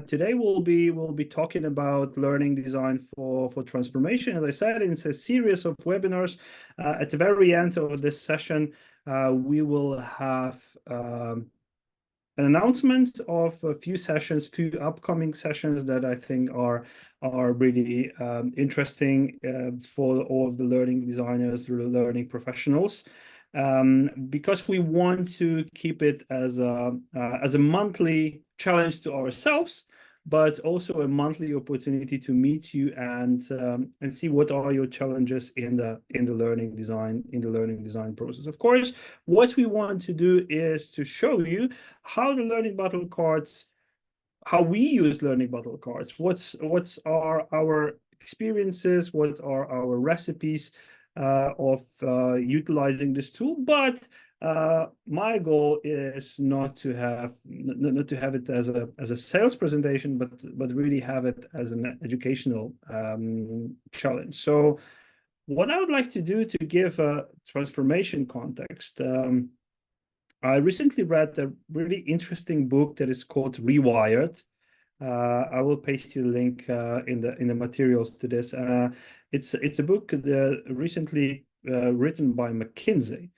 Today we'll be talking about learning design for transformation. As I said, it's a series of webinars. At the very end of this session, we will have an announcement of a few sessions, few upcoming sessions that I think are really interesting for all of the learning designers, the learning professionals. Because we want to keep it as a monthly challenge to ourselves, but also a monthly opportunity to meet you and see what are your challenges in the learning design process. Of course, what we want to do is to show you how the learning battle cards, how we use learning battle cards, what's are our experiences, what are our recipes of utilizing this tool. But my goal is not to have it as a sales presentation, but really have it as an educational challenge. So what I would like to do to give a transformation context, I recently read a really interesting book that is called Rewired. I will paste you a link in the materials to this. It's a book recently written by McKinsey,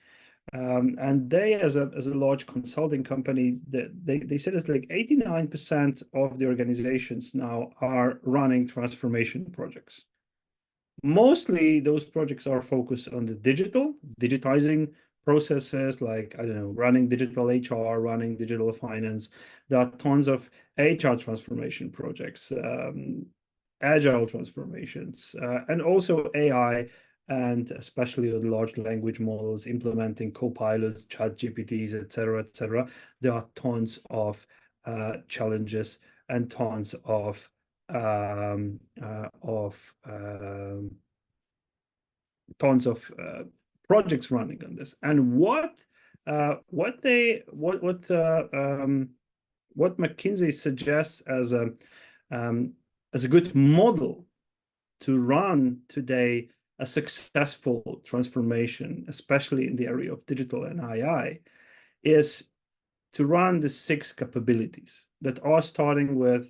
and they, as a large consulting company, they said it's like 89% of the organizations now are running transformation projects. Mostly those projects are focused on the digitizing processes, like, I don't know, running digital HR, running digital finance. There are tons of HR transformation projects, agile transformations, and also AI, and especially the large language models, implementing co-pilots, chat GPTs, etc., etc. There are tons of challenges and tons of projects running on this. And what McKinsey suggests as a good model to run today a successful transformation, especially in the area of digital and AI, is to run the 6 capabilities that are starting with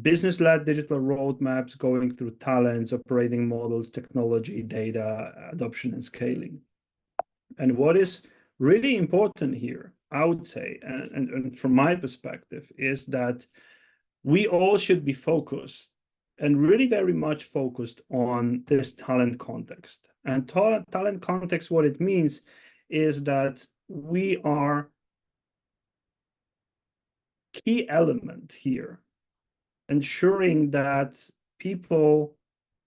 business-led digital roadmaps, going through talents, operating models, technology, data, adoption, and scaling. And what is really important here, I would say, and from my perspective, is that we all should be focused and really very much focused on this talent context. And talent context, what it means is that we are key element here, ensuring that people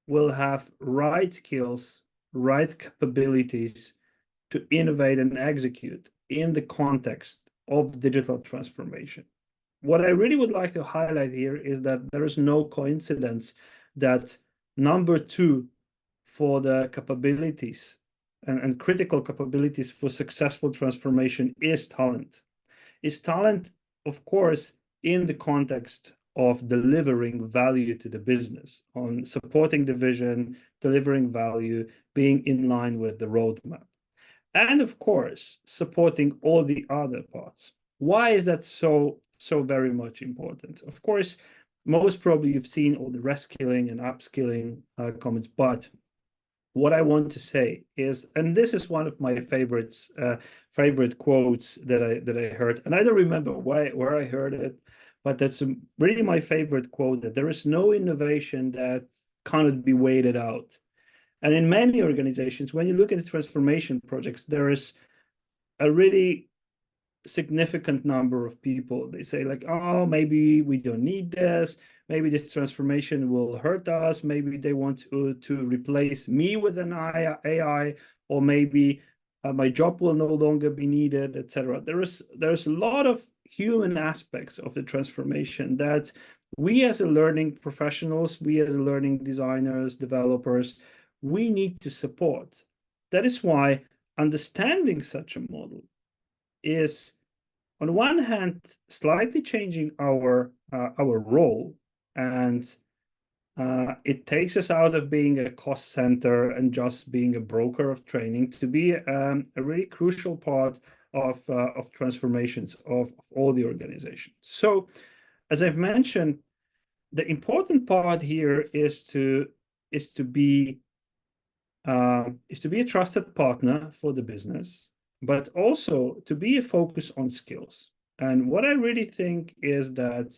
will have right skills, right capabilities to innovate and execute in the context of digital transformation. What I really would like to highlight here is that there is no coincidence that number 2 for the capabilities and critical capabilities for successful transformation is talent. Is talent, of course, in the context of delivering value to the business, on supporting the vision, delivering value, being in line with the roadmap, and of course, supporting all the other parts. Why is that so very much important? Of course, most probably you've seen all the reskilling and upskilling comments, but what I want to say is, and this is one of my favorite quotes that I heard, and I don't remember where I heard it, but that's really my favorite quote, that there is no innovation that cannot be waited out. And in many organizations, when you look at the transformation projects, there is a really significant number of people. They say like, oh, maybe we don't need this. Maybe this transformation will hurt us. Maybe they want to replace me with an AI, or maybe my job will no longer be needed, etc. There's a lot of human aspects of the transformation that we as a learning professionals, we as learning designers, developers, we need to support. That is why understanding such a model is, on one hand, slightly changing our role, and it takes us out of being a cost center and just being a broker of training to be a really crucial part of transformations of all the organizations. So, as I've mentioned, the important part here is to be a trusted partner for the business, but also to be a focus on skills. And what I really think is that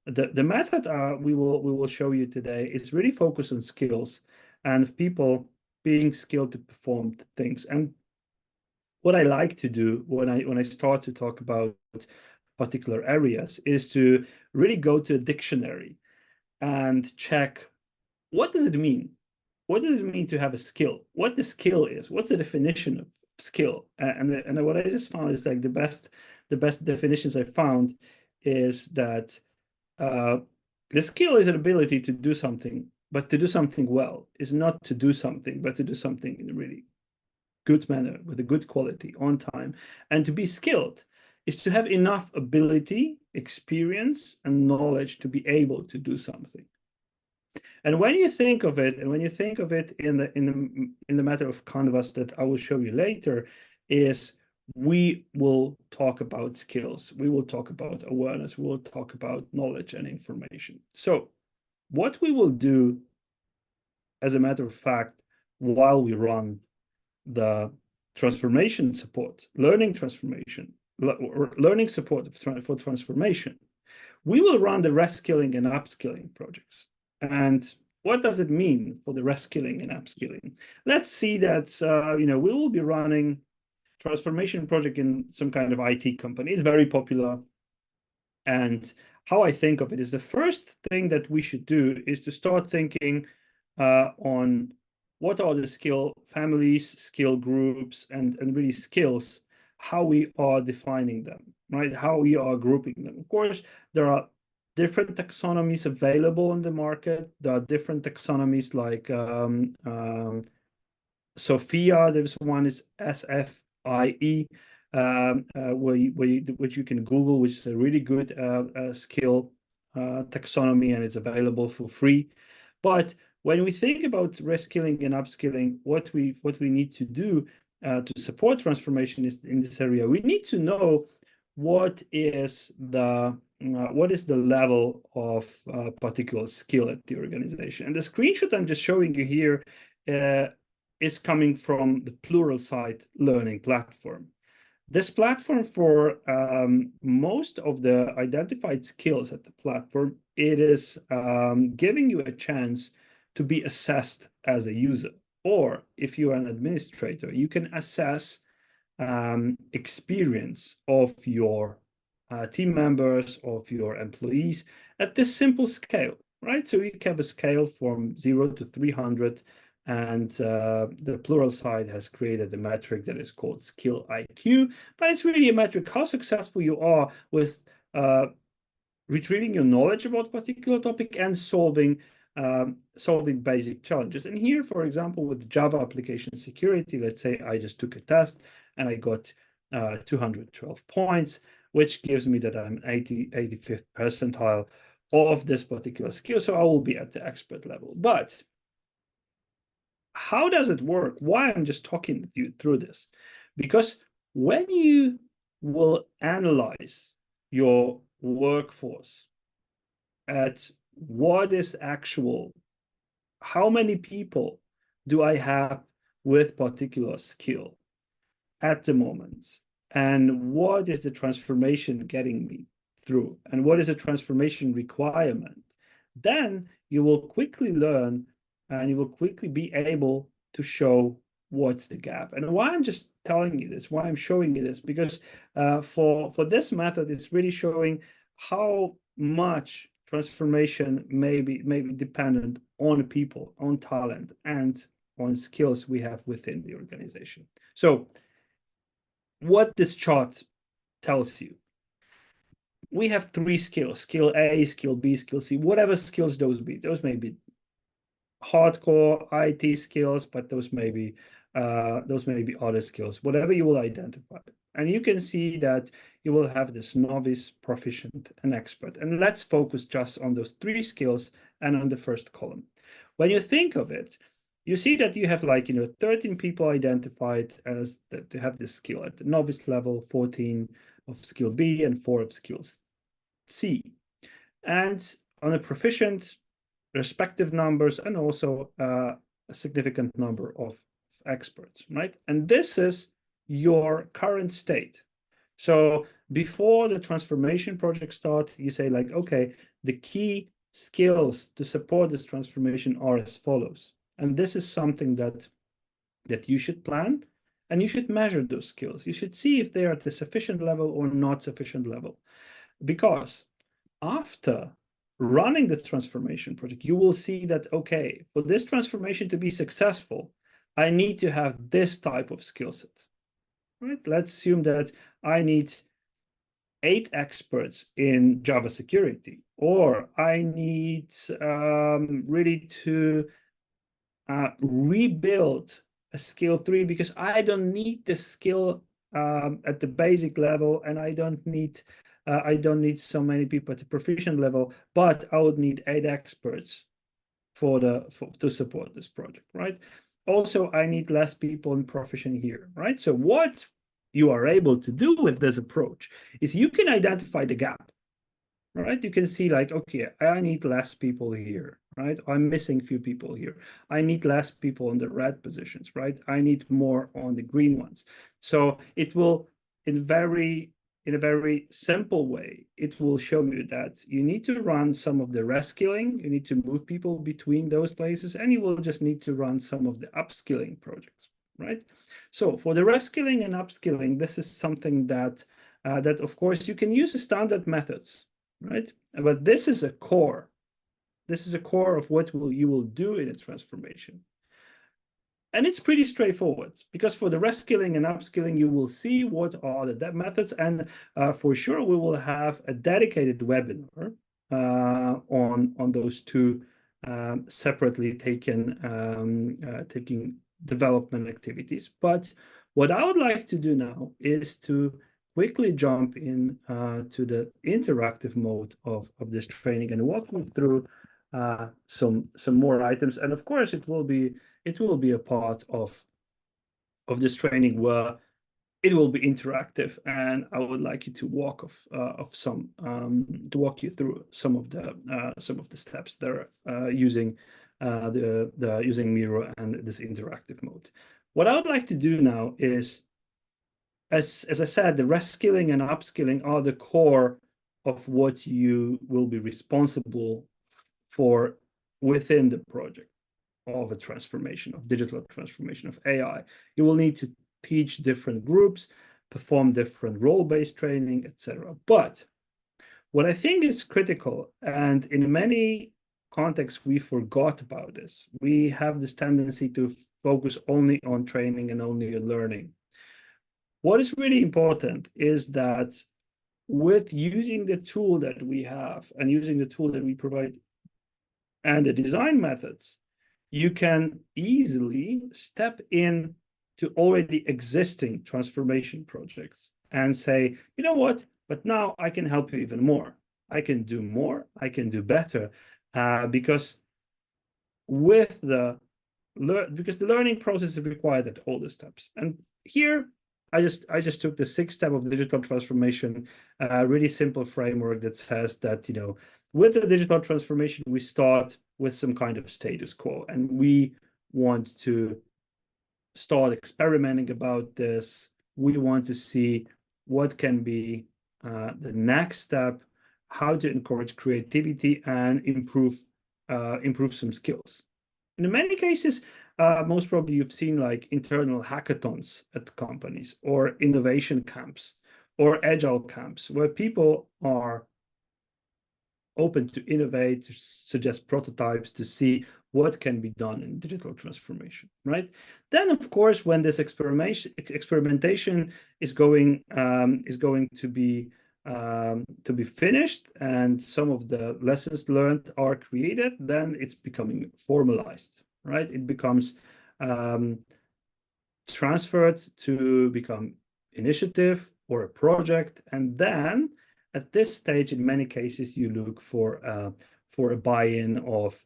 the method we will show you today is really focused on skills and people being skilled to perform things. And what I like to do when I start to talk about particular areas is to really go to a dictionary and check, what does it mean? What does it mean to have a skill? What the skill is? What's the definition of skill? And what I just found is like the best definitions I found is that the skill is an ability to do something, but to do something well is not to do something, but to do something in a really good manner with a good quality on time. And to be skilled is to have enough ability, experience, and knowledge to be able to do something. And when you think of it, and when you think of it in the matter of canvas that I will show you later, is we will talk about skills, we will talk about awareness, we will talk about knowledge and information. So what we will do, as a matter of fact, while we run the transformation support, learning transformation, learning support for transformation, we will run the reskilling and upskilling projects. And what does it mean for the reskilling and upskilling? Let's see that we will be running transformation project in some kind of IT company. It's very popular. And how I think of it is the first thing that we should do is to start thinking on what are the skill families, skill groups, and really skills, how we are defining them, right? How we are grouping them. Of course, there are different taxonomies available on the market. There are different taxonomies like Sophia. There's one is SFIE, which you can Google, which is a really good skill taxonomy, and it's available for free. But when we think about reskilling and upskilling, what we need to do to support transformation is in this area, we need to know what is the level of particular skill at the organization. And the screenshot I'm just showing you here is coming from the Pluralsight learning platform. This platform, for most of the identified skills at the platform, it is giving you a chance to be assessed as a user. Or if you are an administrator, you can assess experience of your team members, of your employees at this simple scale, right? So you have a scale from 0 to 300, and the Pluralsight has created a metric that is called Skill IQ, but it's really a metric how successful you are with retrieving your knowledge about a particular topic and solving basic challenges. And here, for example, with Java application security, let's say I just took a test and I got 212 points, which gives me that I'm 85th percentile of this particular skill. So I will be at the expert level. But how does it work? Why I'm just talking you through this? Because when you will analyze your workforce at what is actual, how many people do I have with particular skill at the moment, and what is the transformation getting me through, and what is a transformation requirement, then you will quickly learn and you will quickly be able to show what's the gap. And why I'm just telling you this, why I'm showing you this, because for this method, it's really showing how much transformation may be dependent on people, on talent, and on skills we have within the organization. So what this chart tells you, we have 3 skills: skill A, skill B, skill C, whatever skills those be. Those may be hardcore IT skills, but those may be other skills, whatever you will identify. And you can see that you will have this novice, proficient, and expert. And let's focus just on those 3 skills and on the first column. When you think of it, you see that you have like, 13 people identified as that to have this skill at the novice level, 14 of skill B and 4 of skills C. And on a proficient, respective numbers, and also a significant number of experts, right? And this is your current state. So before the transformation project start, you say like, okay, the key skills to support this transformation are as follows. And this is something that you should plan, and you should measure those skills. You should see if they are at a sufficient level or not sufficient level. Because after running this transformation project, you will see that, okay, for this transformation to be successful, I need to have this type of skill set, right? Let's assume that I need 8 experts in Java security, or I need really to rebuild a skill 3 because I don't need the skill at the basic level, and I don't need so many people at the proficient level, but I would need 8 experts to support this project, right? Also, I need less people in proficient here, right? So what you are able to do with this approach is you can identify the gap, right? You can see like, okay, I need less people here, right? I'm missing few people here. I need less people in the red positions, right? I need more on the green ones. So it will, in a very simple way, it will show you that you need to run some of the reskilling, you need to move people between those places, and you will just need to run some of the upskilling projects, right? So for the reskilling and upskilling, this is something that that of course you can use the standard methods, right? But this is a core. This is a core of what you will do in a transformation. And it's pretty straightforward, because for the reskilling and upskilling, you will see what are the methods. And for sure, we will have a dedicated webinar on those two separately taking development activities. But what I would like to do now is to quickly jump in to the interactive mode of this training and walk you through some more items. And of course, it will be a part of this training where it will be interactive, and I would like you to walk you through some of the steps there using using Miro and this interactive mode. What I would like to do now is, as I said, the reskilling and upskilling are the core of what you will be responsible for within the project of a transformation, of digital transformation, of AI. You will need to teach different groups, perform different role-based training, etc. But what I think is critical, and in many contexts we forgot about this, we have this tendency to focus only on training and only on learning. What is really important is that with using the tool that we have and using the tool that we provide and the design methods, you can easily step in to already existing transformation projects and say, you know what, but now I can help you even more. I can do more, I can do better, because the learning process is required at all the steps. And here, I just took the 6 step of digital transformation, really simple framework that says that, with the digital transformation, we start with some kind of status quo, and we want to start experimenting about this. We want to see what can be the next step, how to encourage creativity and improve some skills. In many cases, most probably you've seen like internal hackathons at companies, or innovation camps, or agile camps, where people are open to innovate, to suggest prototypes, to see what can be done in digital transformation, right? Then, of course, when this experimentation is going to be finished, and some of the lessons learned are created, then it's becoming formalized, right? It becomes transferred to become initiative or a project, and then at this stage, in many cases, you look for a buy-in of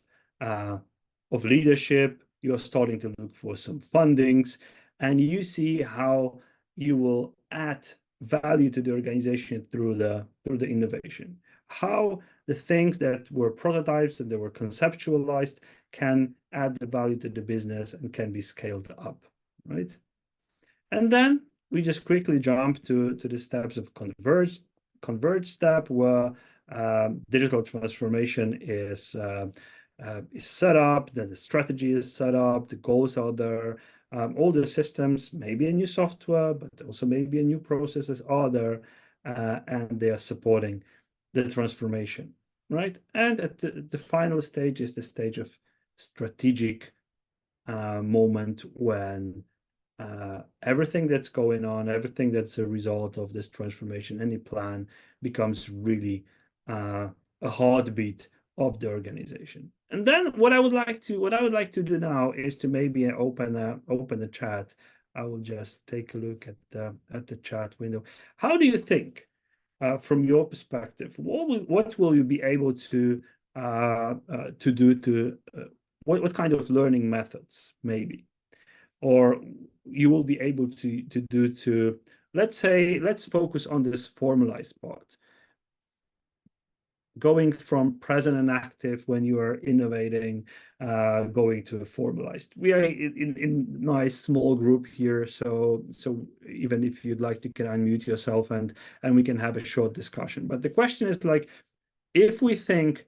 leadership, you're starting to look for some fundings, and you see how you will add value to the organization through the innovation. How the things that were prototypes and they were conceptualized can add the value to the business and can be scaled up, right? And then we just quickly jump to the steps of converge step, where digital transformation is set up, then the strategy is set up, the goals are there, all the systems, maybe a new software, but also maybe a new processes are there, and they are supporting the transformation, right? And at the final stage is the stage of strategic moment when everything that's going on, everything that's a result of this transformation, any plan becomes really a heartbeat of the organization. And then what I would like to do now is to maybe open a chat. I will just take a look at the chat window. How do you think, from your perspective, what will you be able to do to what kind of learning methods maybe, or you will be able to do to, let's focus on this formalized part, going from present and active when you are innovating, going to a formalized. We are in nice small group here, so even if you'd like, you can unmute yourself and we can have a short discussion. But the question is, like, if we think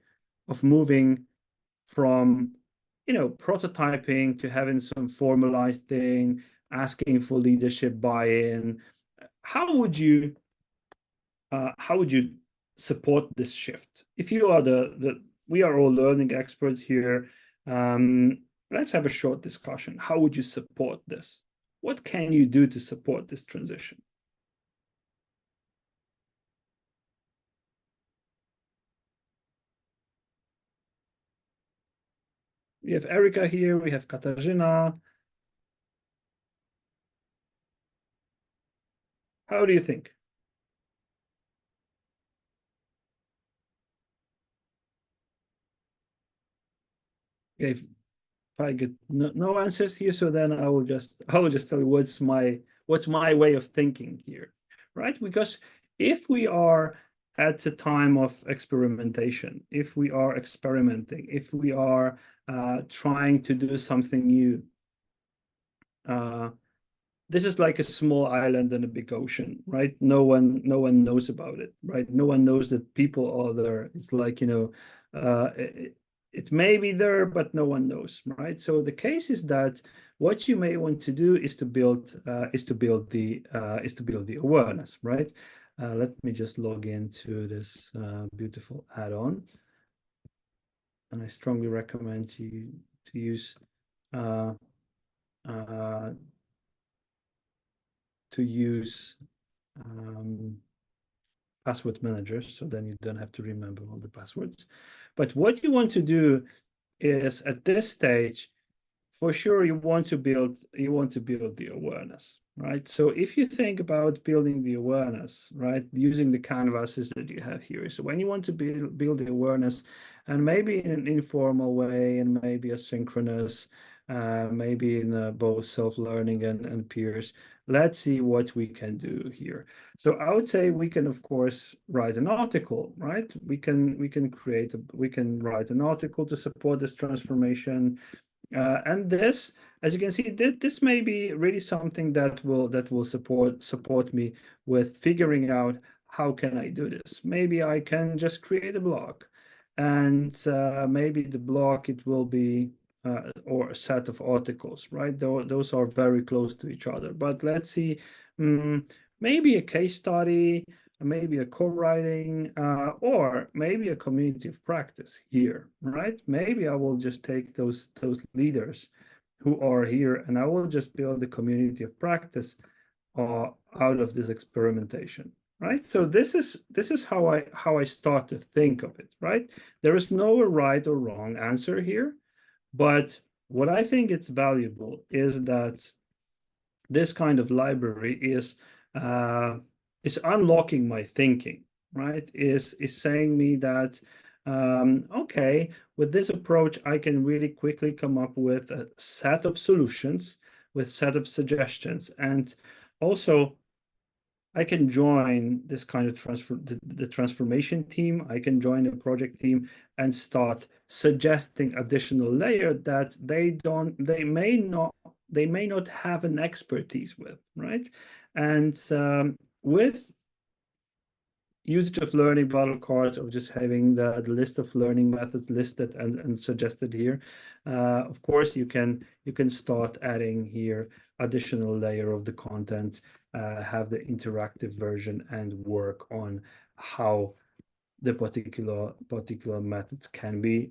of moving from prototyping to having some formalized thing, asking for leadership buy-in, how would you support this shift? If you are we are all learning experts here. Let's have a short discussion. How would you support this? What can you do to support this transition? We have Erica here, we have Katarzyna. How do you think? Okay, if I get no answers here, so then I will just tell you what's my way of thinking here, right? Because if we are at the time of experimentation, if we are experimenting, if we are trying to do something new, this is like a small island in a big ocean, right? No one knows about it, right? No one knows that people are there. It's like, it may be there, but no one knows, right? So the case is that what you may want to do is to build the awareness, right? Let me just log into this beautiful add-on, and I strongly recommend to use password managers, so then you don't have to remember all the passwords. But what you want to do is, at this stage, for sure, you want to build the awareness, right? So if you think about building the awareness, right, using the canvases that you have here, so when you want to build the awareness, and maybe in an informal way, and maybe asynchronous, maybe in both self-learning and peers, let's see what we can do here. So I would say we can, of course, write an article, right? We can write an article to support this transformation. And this, as you can see, this may be really something that will support me with figuring out how can I do this. Maybe I can just create a blog, and maybe the blog, it will be or a set of articles, right? Those are very close to each other. But let's see, maybe a case study, maybe a co-writing, or maybe a community of practice here, right? Maybe I will just take those leaders who are here, and I will just build a community of practice out of this experimentation, right? So this is how I start to think of it, right? There is no right or wrong answer here, but what I think it's valuable is that this kind of library is unlocking my thinking, right? Is saying me that Okay, with this approach, I can really quickly come up with a set of solutions, with set of suggestions, and also I can join this kind of the transformation team. I can join a project team and start suggesting additional layer that they may not have an expertise with, right? And with usage of learning battle cards, of just having the list of learning methods listed and suggested here, of course you can start adding here additional layer of the content, have the interactive version, and work on how the particular methods can be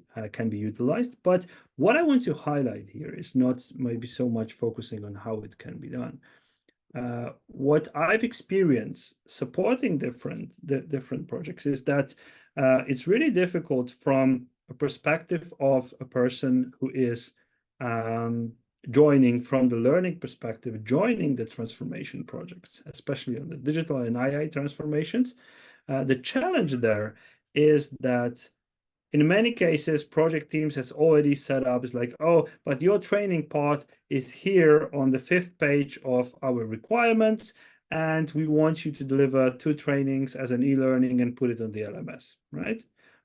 utilized. But what I want to highlight here is not maybe so much focusing on how it can be done. What I've experienced supporting different projects is that it's really difficult from a perspective of a person who is joining from the learning perspective, joining the transformation projects, especially on the digital and AI transformations. The challenge there is that in many cases, project teams has already set up, it's like, oh, but your training part is here on the 5th page of our requirements, and we want you to deliver 2 trainings as an e-learning and put it on the LMS, right?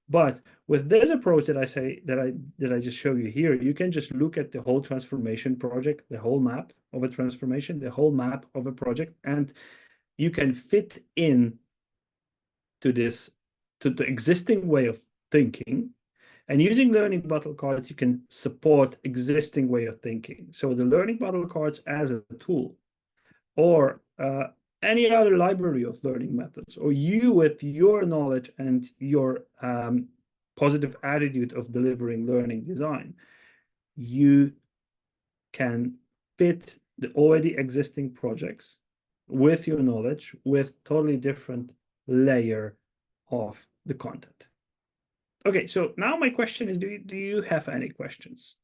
But with this approach that I just show you here, you can just look at the whole transformation project, the whole map of a transformation, the whole map of a project, and you can fit in to the existing way of thinking. And using learning battle cards, you can support existing way of thinking. So the learning battle cards as a tool, or any other library of learning methods, or you with your knowledge and your positive attitude of delivering learning design, you can fit the already existing projects with your knowledge, with totally different layer of the content. Okay, so now my question is, do you have any questions?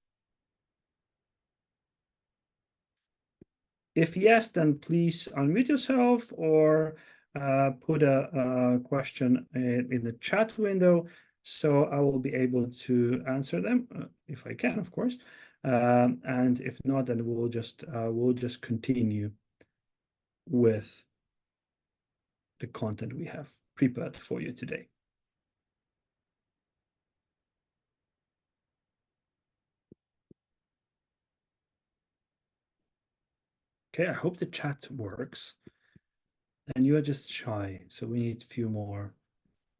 If yes, then please unmute yourself or put a question in the chat window, so I will be able to answer them if I can, of course. And if not, then we'll just continue with the content we have prepared for you today. Okay, I hope the chat works. And you are just shy, so we need a few more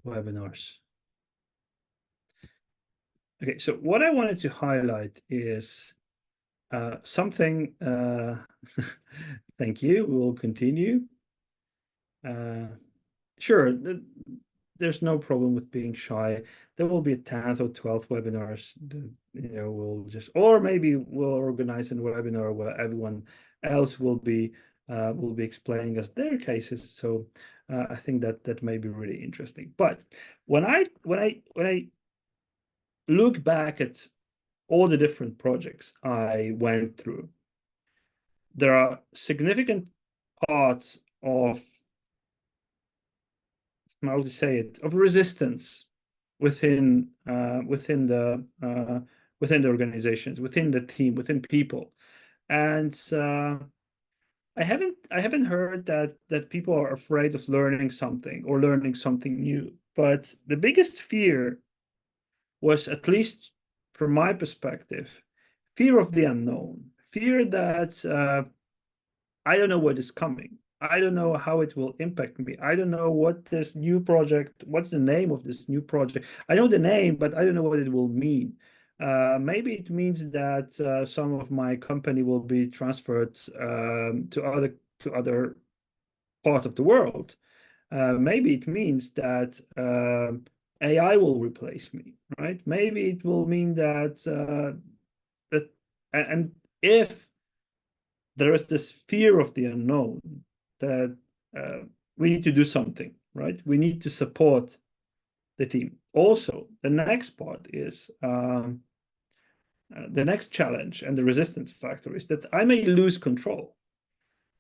webinars. Okay, so what I wanted to highlight is something. Thank you. We will continue. Sure, there's no problem with being shy. There will be a 10th or 12th webinars. We'll just, or maybe we'll organize a webinar where everyone else will be explaining us their cases. So I think that may be really interesting. But when I look back at all the different projects I went through, there are significant parts of, how to say it, of resistance within the organizations, within the team, within people, and I haven't heard that people are afraid of learning something or learning something new. But the biggest fear was, at least from my perspective, fear of the unknown, fear that I don't know what is coming. I don't know how it will impact me. I don't know what this new project, what's the name of this new project. I know the name, but I don't know what it will mean. Maybe it means that some of my company will be transferred to other part of the world. Maybe it means that AI will replace me, right? Maybe it will mean that and if there is this fear of the unknown, that we need to do something, right? We need to support the team. Also, the next part is the next challenge and the resistance factor is that I may lose control.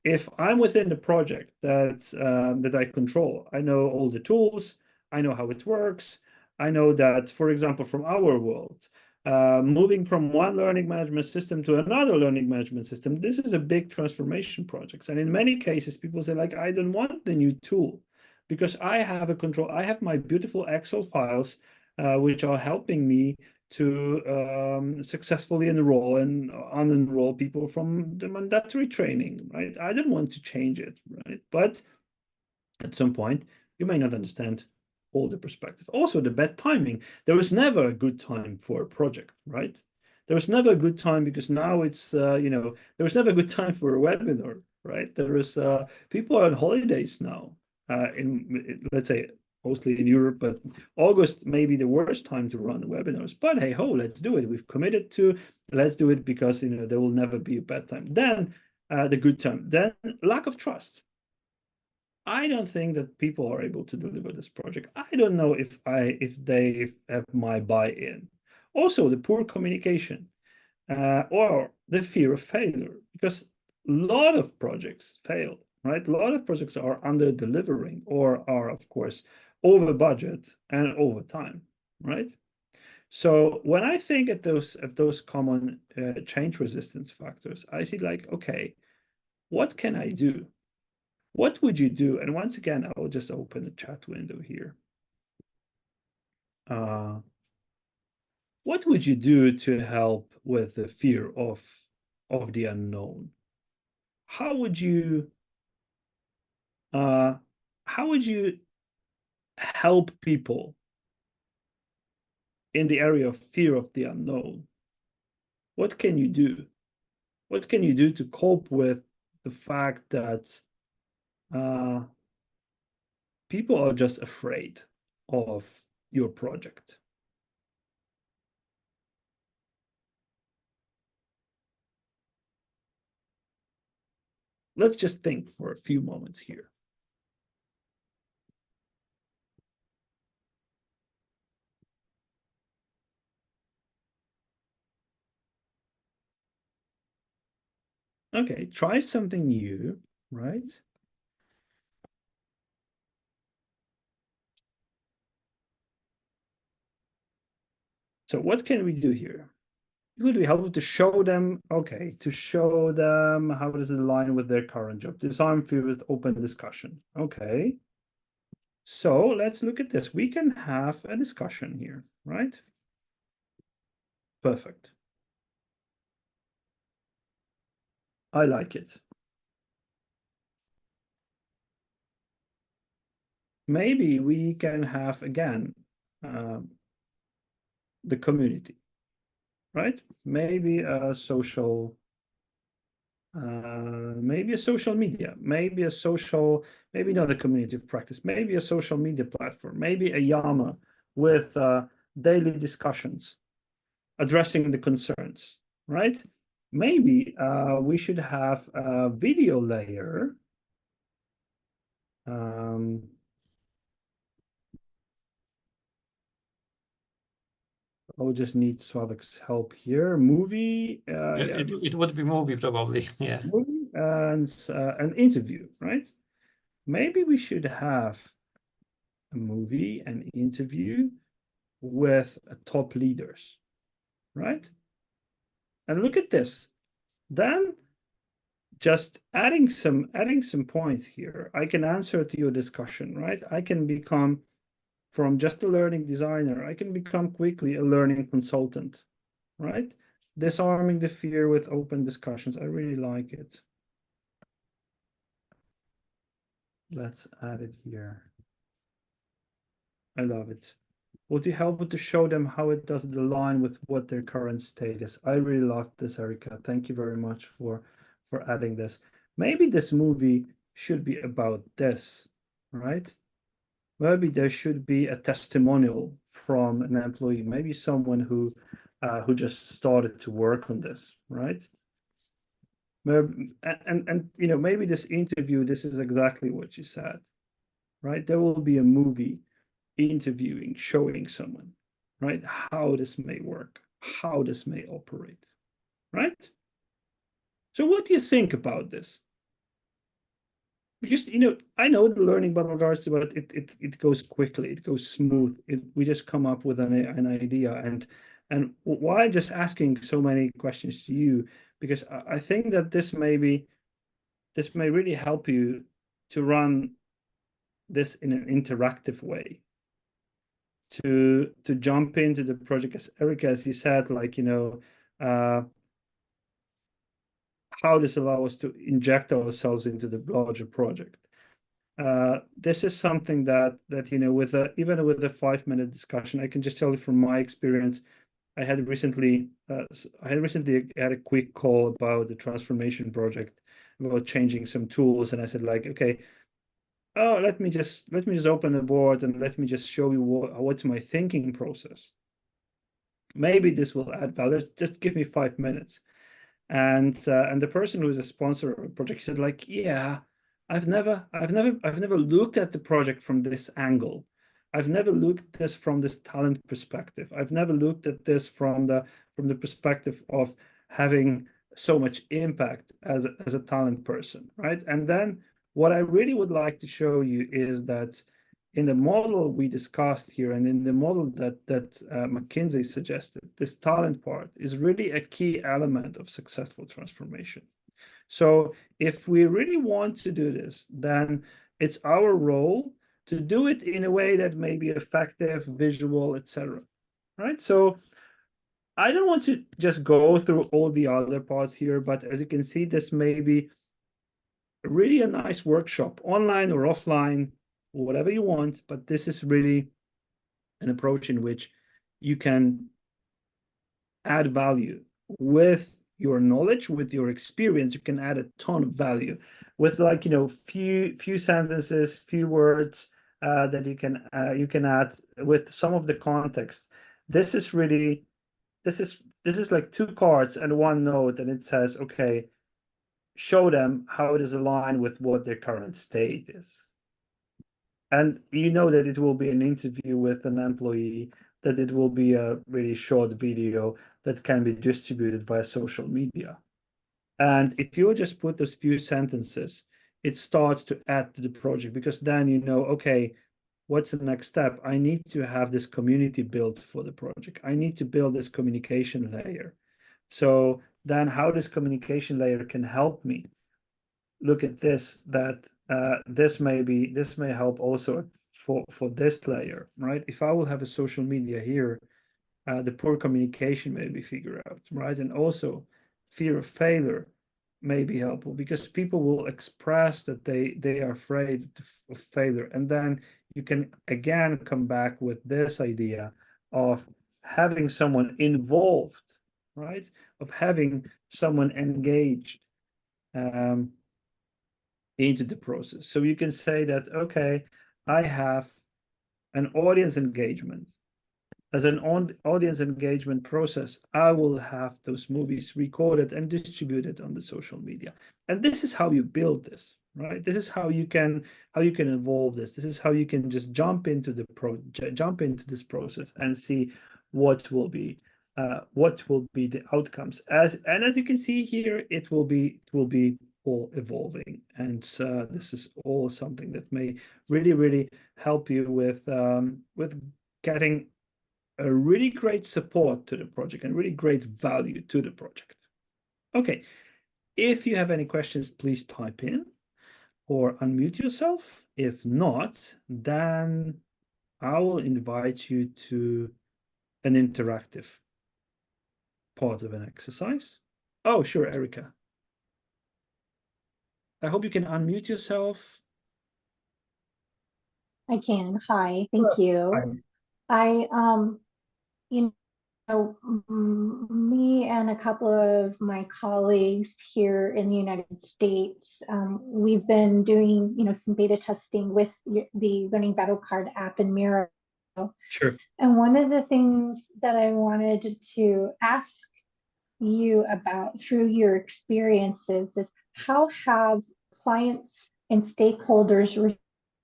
If I'm within the project that I control, I know all the tools, I know how it works, I know that, for example, from our world, moving from one learning management system to another learning management system, this is a big transformation project. And in many cases, people say, like, I don't want the new tool because I have a control. I have my beautiful Excel files, which are helping me to successfully enroll and unenroll people from the mandatory training, right? I don't want to change it, right? But at some point, you may not understand all the perspective. Also, the bad timing. There was never a good time for a project, right? There was never a good time because now it's, there was never a good time for a webinar, right? There is, people are on holidays now, let's say, mostly in Europe, but August may be the worst time to run webinars. But hey ho, let's do it. We've committed to, let's do it because, there will never be a bad time. Then the good time. Then lack of trust. I don't think that people are able to deliver this project. I don't know if they have my buy-in. Also, the poor communication or the fear of failure, because a lot of projects fail, right? A lot of projects are under delivering or are, of course, over budget and over time, right? So when I think at those common change resistance factors, I see like, okay, what can I do? What would you do? And once again, I will just open the chat window here. What would you do to help with the fear of the unknown? How would you how would you help people in the area of fear of the unknown? What can you do? What can you do to cope with the fact that people are just afraid of your project? Let's just think for a few moments here. Okay, try something new, right? So what can we do here? It would be helpful to show them, okay, to show them how does it align with their current job. Disarm fear with open discussion. Okay. So let's look at this. We can have a discussion here, right? Perfect. I like it. Maybe we can have again the community, right? Maybe a social maybe a social media, maybe not a community of practice, maybe a social media platform, maybe a Yama with daily discussions addressing the concerns, right? Maybe we should have a video layer. I'll just need Swavik's help here. Movie. Yeah, it would be movie probably. Yeah. Movie and an interview, right? Maybe we should have a movie, an interview with top leaders, right? And look at this. Then just adding some points here, I can answer to your discussion, right? I can become from just a learning designer, I can become quickly a learning consultant, right? Disarming the fear with open discussions. I really like it. Let's add it here. I love it. Would you help to show them how it doesn't align with what their current state is? I really love this, Erica. Thank you very much for adding this. Maybe this movie should be about this, right? Maybe there should be a testimonial from an employee, maybe someone who just started to work on this, right? And maybe this interview, this is exactly what you said, right? There will be a movie interviewing, showing someone, right? How this may work, how this may operate, right? So what do you think about this? because I know the learning bubble guards, but it goes quickly, it goes smooth. We just come up with an idea, and why I'm just asking so many questions to you, because I think that this may really help you to run this in an interactive way, to jump into the project, as Erica, as you said, like how this allows us to inject ourselves into the larger project. This is something that with even with a 5-minute discussion, I can just tell you from my experience. I had recently had a quick call about the transformation project, about changing some tools, and I said, like, okay, oh, let me just open the board and let me just show you what's my thinking process. Maybe this will add value. Just give me 5 minutes. And the person who is a sponsor of the project said, like, yeah, I've never looked at the project from this angle. I've never looked at this from this talent perspective. I've never looked at this from the perspective of having so much impact as a talent person, right? And then what I really would like to show you is that in the model we discussed here, and in the model that McKinsey suggested, this talent part is really a key element of successful transformation. So if we really want to do this, then it's our role to do it in a way that may be effective, visual, etc. Right? So I don't want to just go through all the other parts here, but as you can see, this may be really a nice workshop, online or offline, whatever you want, but this is really an approach in which you can add value with your knowledge, with your experience. You can add a ton of value with, like, few sentences, few words that you can add with some of the context. This is like 2 cards and 1 note, and it says, okay, show them how it is aligned with what their current state is. And that it will be an interview with an employee, that it will be a really short video that can be distributed via social media. And if you just put those few sentences, it starts to add to the project, because then okay, what's the next step? I need to have this community built for the project. I need to build this communication layer. So then how this communication layer can help me look at this, that this may help also for this layer, right? If I will have a social media here, the poor communication may be figured out, right? And also fear of failure may be helpful, because people will express that they are afraid of failure. And then you can again come back with this idea of having someone involved, right? Of having someone engaged into the process. So you can say that, okay, I have an audience engagement. As an audience engagement process, I will have those movies recorded and distributed on the social media. And this is how you build this, right? This is how you can evolve this. This is how you can just jump into this process and see what will be the outcomes. As you can see here, it will be all evolving, and this is all something that may really help you with getting a really great support to the project and really great value to the project. Okay, if you have any questions, please type in or unmute yourself. If not, then I will invite you to an interactive part of an exercise. Oh, sure, Erica. I hope you can unmute yourself. I can. Hi, thank you. I me and a couple of my colleagues here in the United States, we've been doing, some beta testing with the Learning Battle Card app in Miro. Sure. And one of the things that I wanted to ask you about through your experiences is, how have clients and stakeholders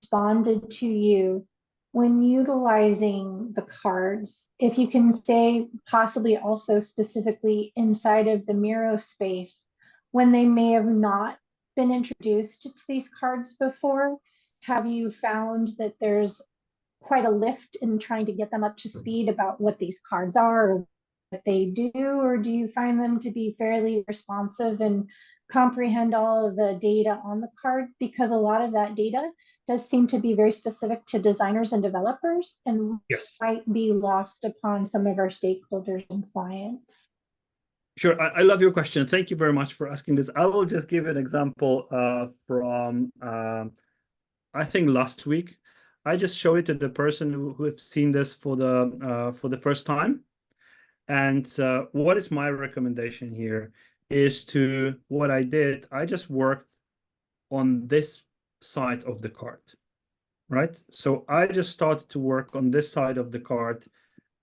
responded to you when utilizing the cards? If you can say possibly also specifically inside of the Miro space, when they may have not been introduced to these cards before, have you found that there's quite a lift in trying to get them up to speed about what these cards are or what they do, or do you find them to be fairly responsive and comprehend all of the data on the card? Because a lot of that data does seem to be very specific to designers and developers and Yes. might be lost upon some of our stakeholders and clients. Sure, I love your question. Thank you very much for asking this. I will just give an example from I think last week. I just showed it to the person who have seen this for the first time. And what is my recommendation here is to what I did. I just worked on this side of the card, right? So I just started to work on this side of the card.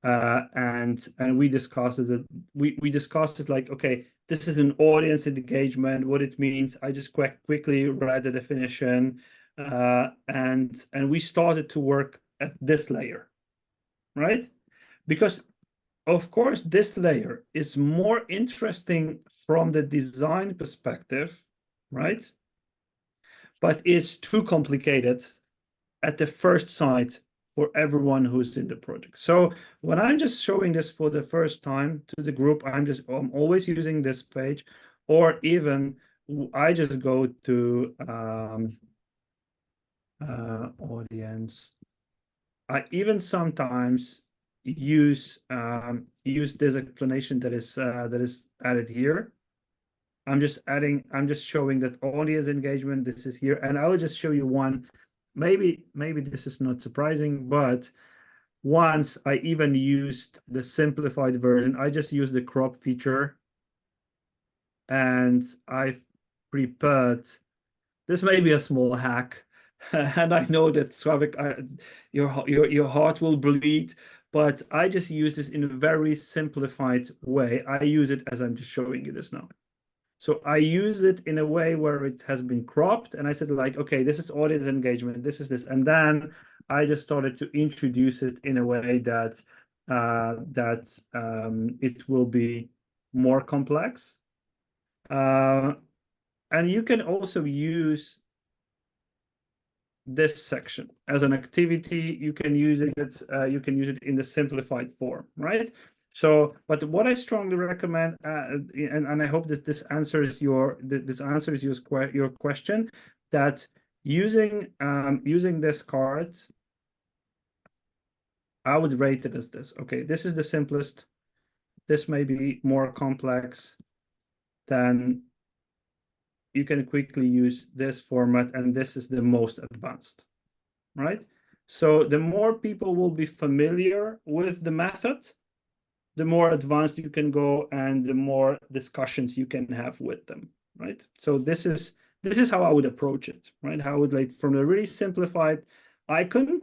And we discussed it. We discussed it like, okay, this is an audience engagement, what it means. I just quickly read the definition, and we started to work at this layer, right? Because of course this layer is more interesting from the design perspective, right? But it's too complicated at the first sight for everyone who's in the project. So when I'm just showing this for the first time to the group, I'm always using this page, or even I just go to audience. I even sometimes use this explanation that is added here. I'm just showing that audience engagement, this is here, and I will just show you one. Maybe this is not surprising, but once I even used the simplified version. I just used the crop feature, and I've prepared. This may be a small hack, and I know that Slavik, your heart will bleed, but I just use this in a very simplified way. I use it as I'm just showing you this now. So I use it in a way where it has been cropped, and I said like, okay, this is audience engagement, this is this, and then I just started to introduce it in a way that it will be more complex. And you can also use this section as an activity. You can use it. You can use it in the simplified form, right? So, but what I strongly recommend, and I hope that this answers your question, that using this card, I would rate it as this. Okay, this is the simplest. This may be more complex. Then you can quickly use this format, and this is the most advanced, right? So the more people will be familiar with the method, the more advanced you can go and the more discussions you can have with them, right? So this is how I would approach it, right? How I would like from a really simplified icon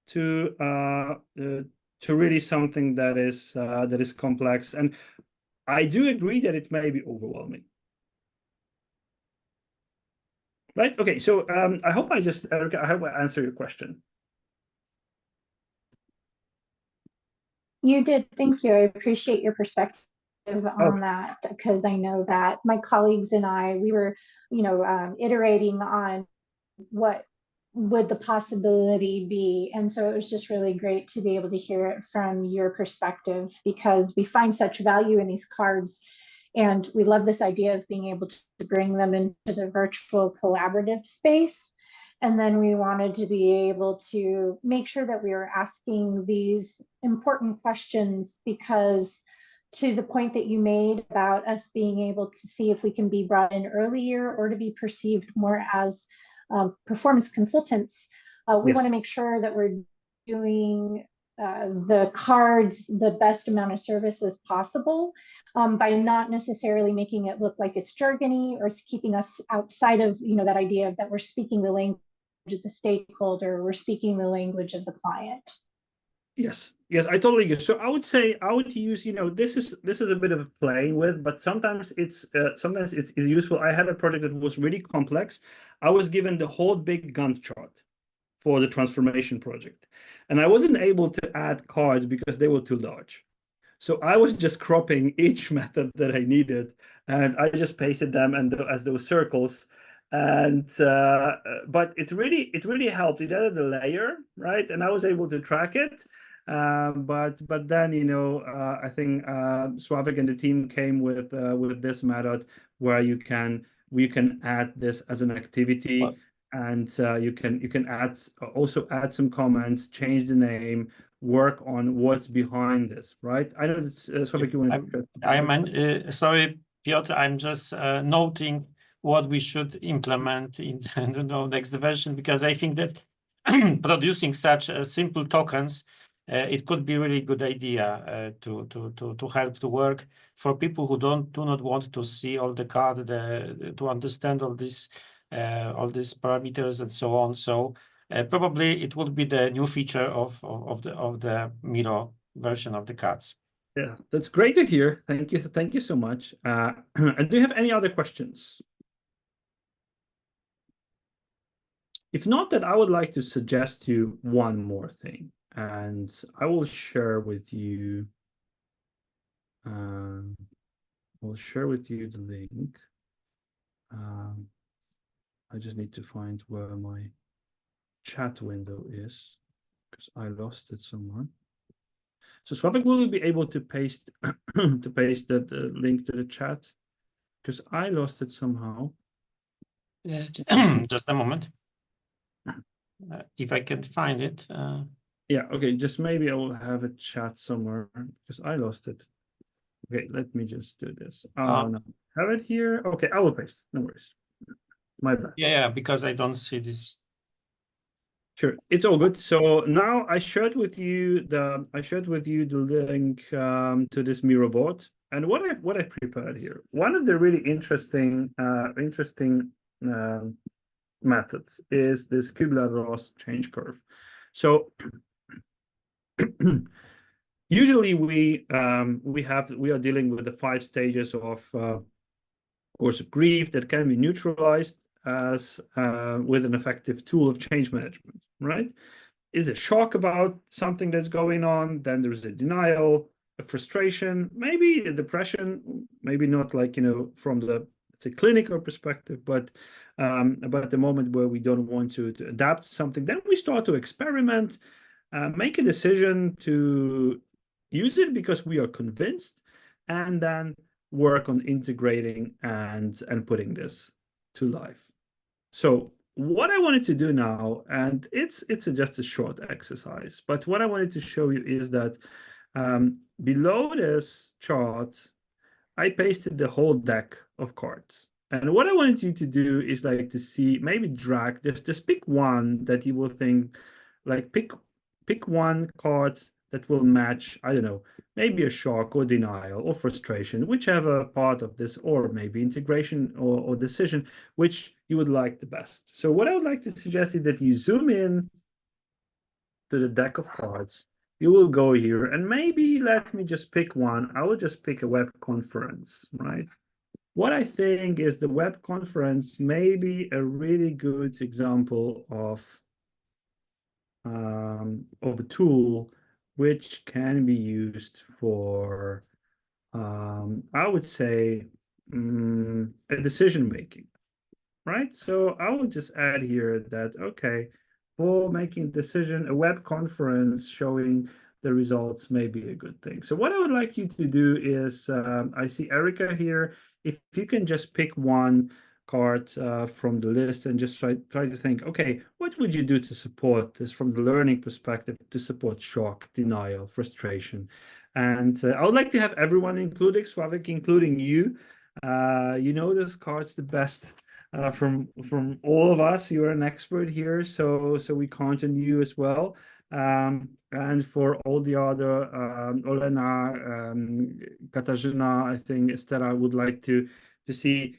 to really something that is complex. And I do agree that it may be overwhelming. Right. Okay. So I hope Erica, I hope I answered your question. You did. Thank you. I appreciate your perspective on that, because I know that my colleagues and I, we were, iterating on what would the possibility be. And so it was just really great to be able to hear it from your perspective, because we find such value in these cards. And we love this idea of being able to bring them into the virtual collaborative space. And then we wanted to be able to make sure that we were asking these important questions, because to the point that you made about us being able to see if we can be brought in earlier or to be perceived more as performance consultants, we want to make sure that we're doing the cards the best amount of service as possible, by not necessarily making it look like it's jargony or it's keeping us outside of that idea of that we're speaking the language of the stakeholder, we're speaking the language of the client. Yes, I totally agree. So I would say I would use, this is a bit of a playing with, but sometimes it's useful. I had a project that was really complex. I was given the whole big Gantt chart for the transformation project, and I wasn't able to add cards because they were too large. So I was just cropping each method that I needed and I just pasted them and as those circles. And but it really helped. It added a layer, right? And I was able to track it. But then, you know, I think Slavik and the team came with this method where you can add this as an activity. Well, And you can also add some comments, change the name, work on what's behind this, right? I know that's Slavik, you want to. Sorry, Piotr, I'm just noting what we should implement in the next version, because I think that producing such simple tokens, it could be really good idea to help to work for people who do not want to see all the code, to understand all these parameters and so on. So probably it would be the new feature of the Miro version of the cards. Yeah, that's great to hear. Thank you so much. And do you have any other questions? If not, then I would like to suggest you one more thing, and I will share with you. I'll share with you the link. I just need to find where my chat window is because I lost it somewhere. So Slavik, will you be able to paste that link to the chat? Because I lost it somehow. Just a moment. If I can find it. Yeah, okay, just maybe I will have a chat somewhere because I lost it. Okay, let me just do this. Oh, no, have it here. Okay, I will paste. No worries. My bad. Yeah, because I don't see this. Sure, it's all good. So now I shared with you the link to this Miro board, and what I prepared here. One of the really interesting methods is this Kubler-Ross change curve. So usually we are dealing with the 5 stages of course of grief that can be neutralized as with an effective tool of change management, right? Is a shock about something that's going on, then there's a denial, a frustration, maybe a depression, maybe not like, you know, from the clinical perspective, but the moment where we don't want to adapt something, then we start to experiment, make a decision to use it because we are convinced, and then work on integrating and putting this to life. So what I wanted to do now, and it's just a short exercise, but what I wanted to show you is that below this chart, I pasted the whole deck of cards. And what I wanted you to do is like to see, maybe drag, just pick one that you will think, like pick one card that will match, I don't know, maybe a shock or denial or frustration, whichever part of this, or maybe integration or decision, which you would like the best. So what I would like to suggest is that you zoom in to the deck of cards. You will go here and maybe let me just pick one. I will just pick a web conference, right? What I think is the web conference may be a really good example of a tool which can be used for, I would say, a decision making, right? So I will just add here that, okay, for making a decision, a web conference showing the results may be a good thing. So what I would like you to do is, I see Erica here. If you can just pick one card from the list and just try to think, okay, what would you do to support this from the learning perspective, to support shock, denial, frustration? And I would like to have everyone including Slavik, including you. You know those cards the best from all of us. You're an expert here, so we count on you as well. And for all the other, Olena, Katarzyna, I think Esther, I would like to see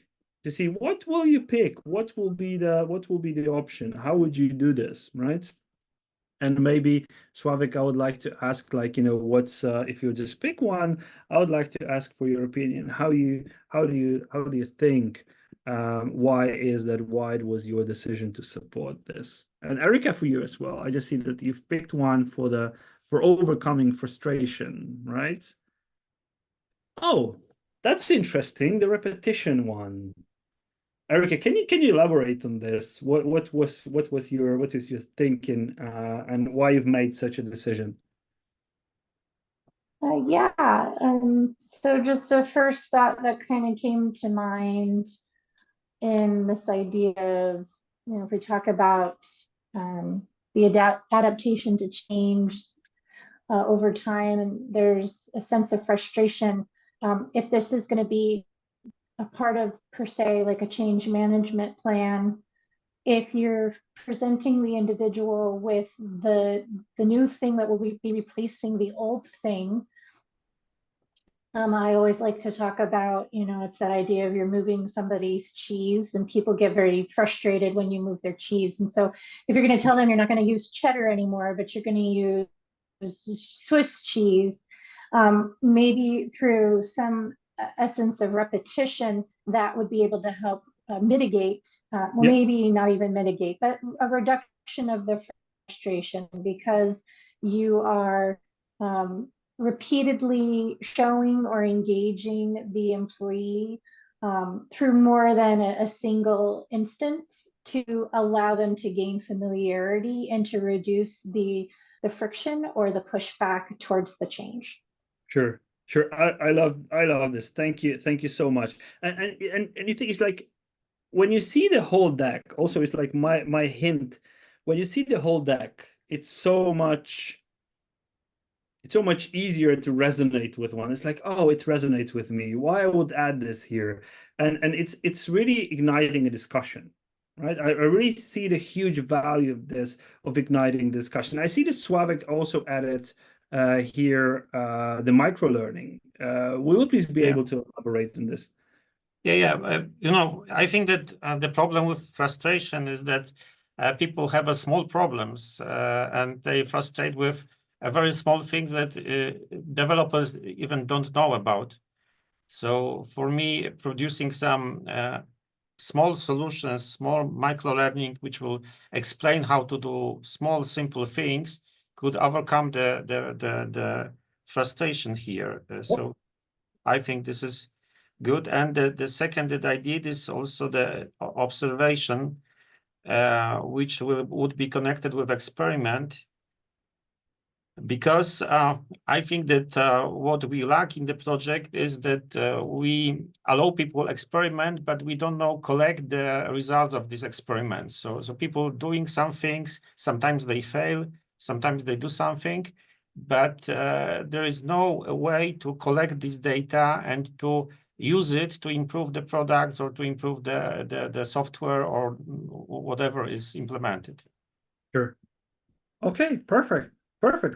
what will you pick, what will be the option, how would you do this, right? And maybe Slavik, I would like to ask, like, you know, what's if you just pick one, I would like to ask for your opinion. How do you think? Why it was your decision to support this? And Erica, for you as well. I just see that you've picked one for overcoming frustration, right? Oh, That's interesting. The repetition one. Erica, can you elaborate on this? What was your thinking and why you've made such a decision? Yeah. So just a first thought that kind of came to mind in this idea of, if we talk about the adaptation to change over time, and there's a sense of frustration. If this is going to be a part of, per se, like a change management plan, if you're presenting the individual with the new thing that will be replacing the old thing, I always like to talk about, it's that idea of you're moving somebody's cheese, and people get very frustrated when you move their cheese. And so if you're going to tell them you're not going to use cheddar anymore, but you're going to use Swiss cheese, maybe through some essence of repetition, that would be able to help mitigate, maybe not even mitigate, but a reduction of the frustration, because you are repeatedly showing or engaging the employee through more than a single instance, to allow them to gain familiarity and to reduce the friction or the pushback towards the change. Sure. I love this. Thank you so much. And you think it's like when you see the whole deck. Also, it's like my hint. When you see the whole deck, it's so much easier to resonate with one. It's like, oh, it resonates with me. Why I would add this here? And it's really igniting a discussion, right? I really see the huge value of this, of igniting discussion. I see that Sławek also added here the micro learning. Will you please be able to elaborate on this? I think that the problem with frustration is that people have small problems and they frustrate with very small things that developers even don't know about. So for me, producing some small solutions, small micro learning, which will explain how to do small, simple things, could overcome the frustration here. So I think this is good. And the second that I did is also the observation, which would be connected with experiment. Because I think that what we lack in the project is that we allow people experiment, but we don't know collect the results of these experiments. So people doing some things, sometimes they fail, sometimes they do something, but there is no way to collect this data and to use it to improve the products or to improve the software or whatever is implemented. Sure. Okay, perfect.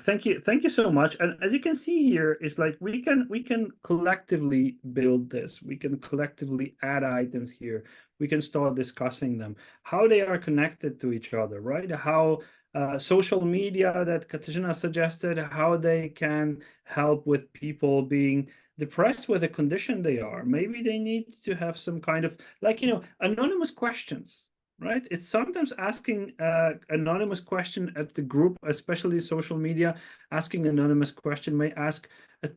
Thank you so much. And as you can see here, it's like we can collectively build this. We can collectively add items here. We can start discussing them, how they are connected to each other, right? How social media that Katarzyna suggested, how they can help with people being depressed with the condition they are. Maybe they need to have some kind of, like, anonymous questions. Right? It's sometimes asking anonymous question at the group, especially social media. Asking anonymous question may ask a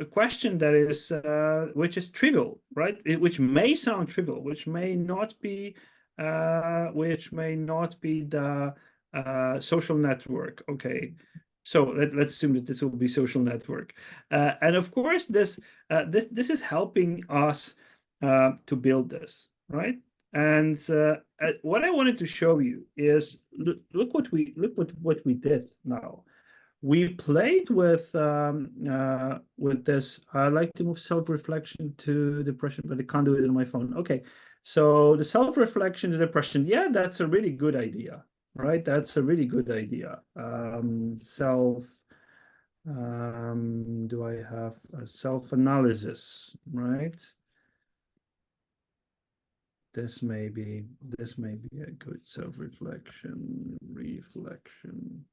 question that is which is trivial, right? Which may sound trivial, which may not be the social network. Okay, so let's assume that this will be social network, and of course this is helping us to build this, right? And what I wanted to show you is look what we did now. We played with this. I like to move self-reflection to depression, but I can't do it on my phone. Okay, so the self-reflection to depression. Yeah, that's a really good idea, right? That's a really good idea. Do I have a self-analysis, right? This may be a good self-reflection, reflection.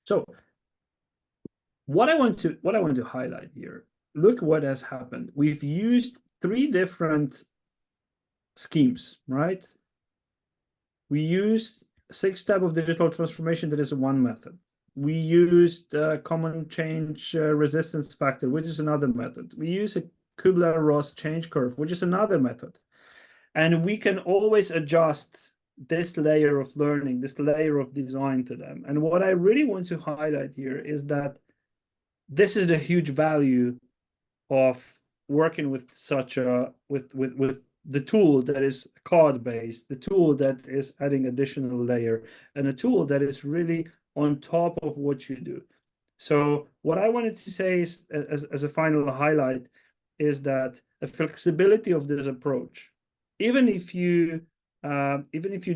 So what I want to highlight here, look what has happened. We've used 3 different schemes, right? We used 6 steps of digital transformation. That is one method. We used common change resistance factor, which is another method. We use a Kubler-Ross change curve, which is another method. And we can always adjust this layer of learning, this layer of design to them. And what I really want to highlight here is that this is the huge value of working with such a with the tool that is card-based, the tool that is adding additional layer, and a tool that is really on top of what you do. So what I wanted to say is, as a final highlight, is that the flexibility of this approach, even if you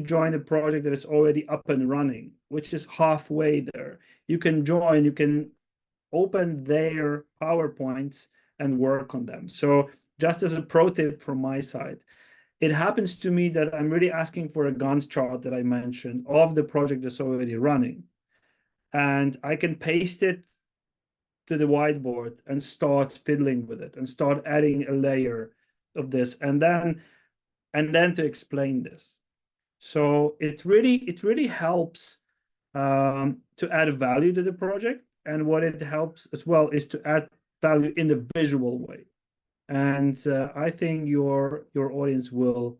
join a project that is already up and running, which is halfway there, you can join, you can open their PowerPoints and work on them. So just as a pro tip from my side, it happens to me that I'm really asking for a Gantt chart that I mentioned of the project that's already running. And I can paste it to the whiteboard and start fiddling with it and start adding a layer of this and then to explain this. So it really helps to add value to the project. And what it helps as well is to add value in the visual way. And I think your audience will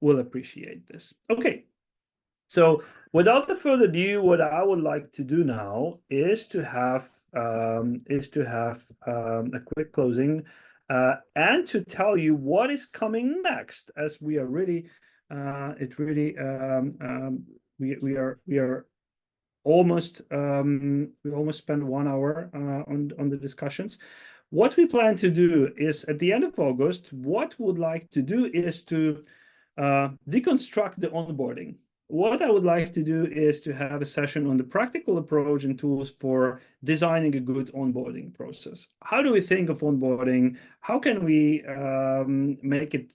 appreciate this. Okay. So without the further ado, what I would like to do now is to have a quick closing and to tell you what is coming next, as we are really we are almost we almost spent 1 hour on the discussions. What we plan to do is at the end of August, what we would like to do is to deconstruct the onboarding. What I would like to do is to have a session on the practical approach and tools for designing a good onboarding process. How do we think of onboarding? How can we make it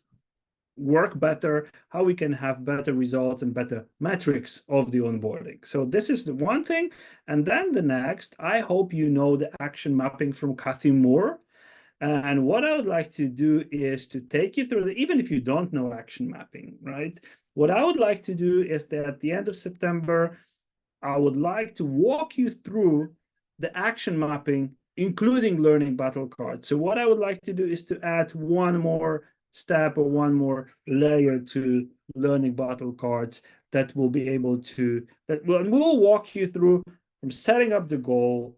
work better? How we can have better results and better metrics of the onboarding? So this is the one thing. And then the next, I hope you know the action mapping from Kathy Moore. And what I would like to do is to take you through even if you don't know action mapping, right? What I would like to do is that at the end of September, I would like to walk you through the action mapping, including learning battle cards. So what I would like to do is to add one more step or one more layer to learning battle cards that will be able to, we'll walk you through from setting up the goal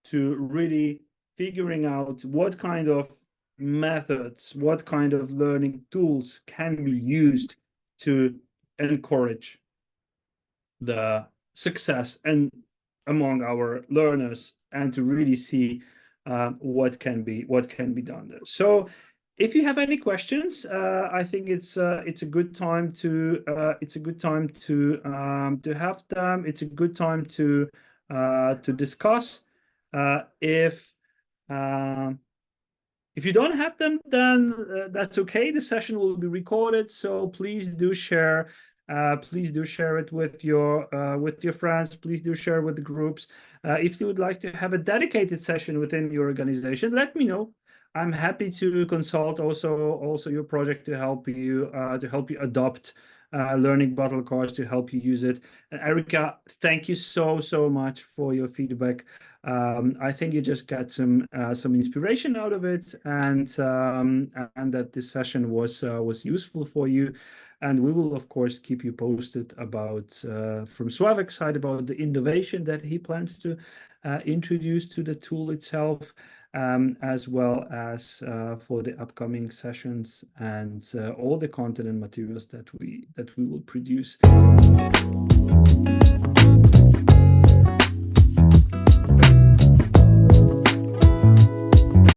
to really figuring out what kind of methods, what kind of learning tools can be used to encourage the success and among our learners, and to really see what can be done there. So if you have any questions, I think it's a good time to have them. It's a good time to discuss. If you don't have them, then that's okay. The session will be recorded, so please do share. Please do share it with your friends. Please do share with the groups. If you would like to have a dedicated session within your organization, let me know. I'm happy to consult also your project to help you adopt learning battle cards, to help you use it. And Erica, thank you so much for your feedback. I think you just got some inspiration out of it, and that this session was useful for you. And we will of course keep you posted about from Słavik's side about the innovation that he plans to introduce to the tool itself, as well as for the upcoming sessions and all the content and materials that we will produce.